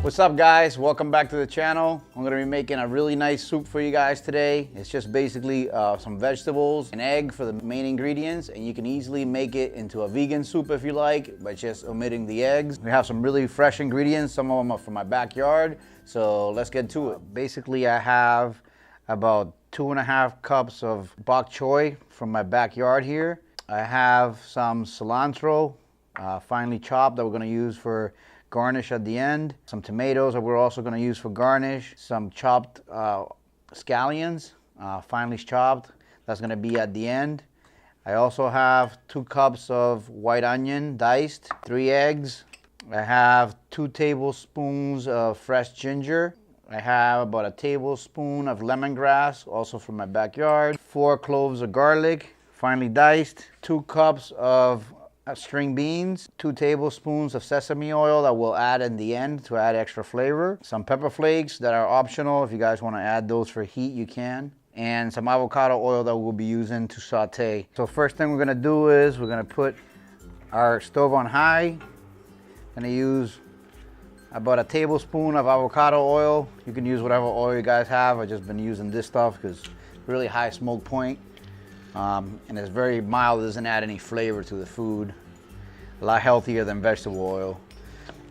What's up, guys? Welcome back to the channel. I'm gonna be making a really nice soup for you guys today. It's just basically some vegetables, an egg for the main ingredients, and you can easily make it into a vegan soup if you like by just omitting the eggs. We have some really fresh ingredients. Some of them are from my backyard, so let's get to it. Basically, I have about 2.5 cups of bok choy from my backyard here. I have some cilantro, finely chopped, that we're gonna use for garnish at the end. Some tomatoes that we're also going to use for garnish. Some chopped scallions, finely chopped. That's going to be at the end. I also have 2 cups of white onion diced, 3 eggs. I have 2 tablespoons of fresh ginger. I have about a tablespoon of lemongrass, also from my backyard. 4 cloves of garlic, finely diced. 2 cups of string beans, 2 tablespoons of sesame oil that we'll add in the end to add extra flavor. Some pepper flakes that are optional. If you guys want to add those for heat, you can. And some avocado oil that we'll be using to saute. So first thing we're going to do is we're going to put our stove on high. I'm going to use about a tablespoon of avocado oil. You can use whatever oil you guys have. I've just been using this stuff because it's really high smoke point. And it's very mild. It doesn't add any flavor to the food. A lot healthier than vegetable oil.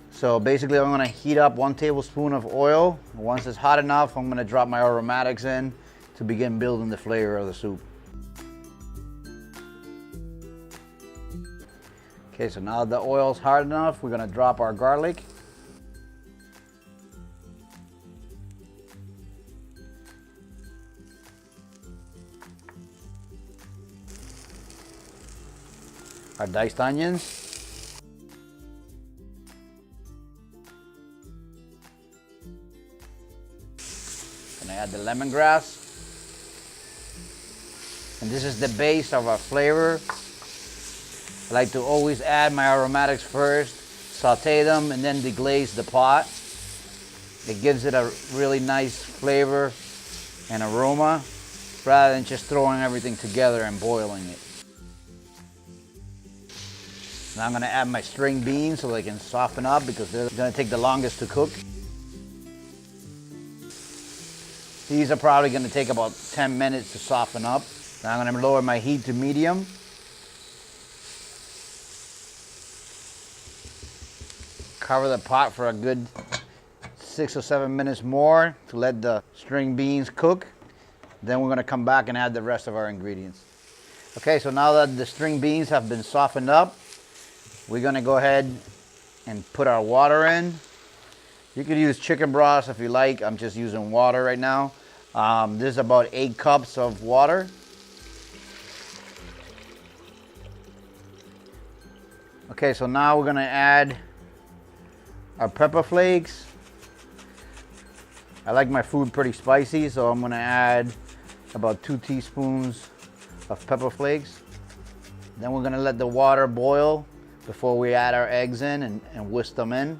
So basically I'm going to heat up 1 tablespoon of oil. Once it's hot enough, I'm going to drop my aromatics in to begin building the flavor of the soup. Okay, so now the oil's hot enough, we're going to drop our garlic. Our diced onions. Gonna add the lemongrass. And this is the base of our flavor. I like to always add my aromatics first, saute them, and then deglaze the pot. It gives it a really nice flavor and aroma, rather than just throwing everything together and boiling it. Now I'm going to add my string beans so they can soften up because they're going to take the longest to cook. These are probably going to take about 10 minutes to soften up. Now I'm going to lower my heat to medium. Cover the pot for a good 6 or 7 minutes more to let the string beans cook. Then we're going to come back and add the rest of our ingredients. Okay, so now that the string beans have been softened up, we're going to go ahead and put our water in. You could use chicken broth if you like. I'm just using water right now. This is about 8 cups of water. Okay, so now we're going to add our pepper flakes. I like my food pretty spicy, so I'm going to add about 2 teaspoons of pepper flakes. Then we're going to let the water boil before we add our eggs in and whisk them in.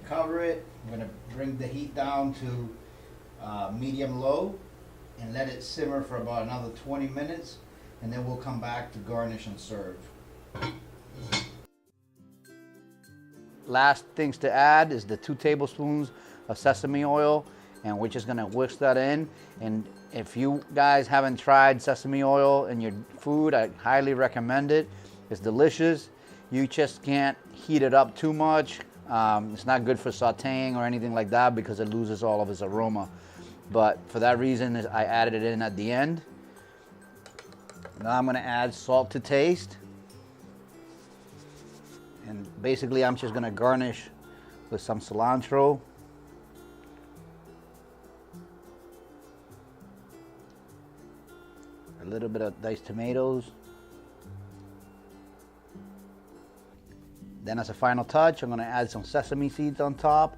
Cover it. I'm going to bring the heat down to medium-low and let it simmer for about another 20 minutes, and then we'll come back to garnish and serve. Last things to add is the 2 tablespoons of sesame oil, and we're just going to whisk that in. And if you guys haven't tried sesame oil in your food, I highly recommend it. It's delicious. You just can't heat it up too much. It's not good for sauteing or anything like that because it loses all of its aroma. But for that reason, I added it in at the end. Now I'm going to add salt to taste. And basically I'm just going to garnish with some cilantro. A little bit of diced tomatoes. Then as a final touch, I'm going to add some sesame seeds on top.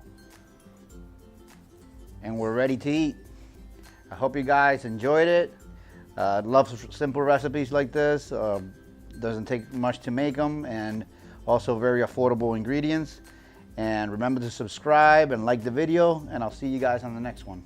and we're ready to eat. I hope you guys enjoyed it. I love simple recipes like this. Doesn't take much to make them, and also very affordable ingredients. And remember to subscribe and like the video, and I'll see you guys on the next one.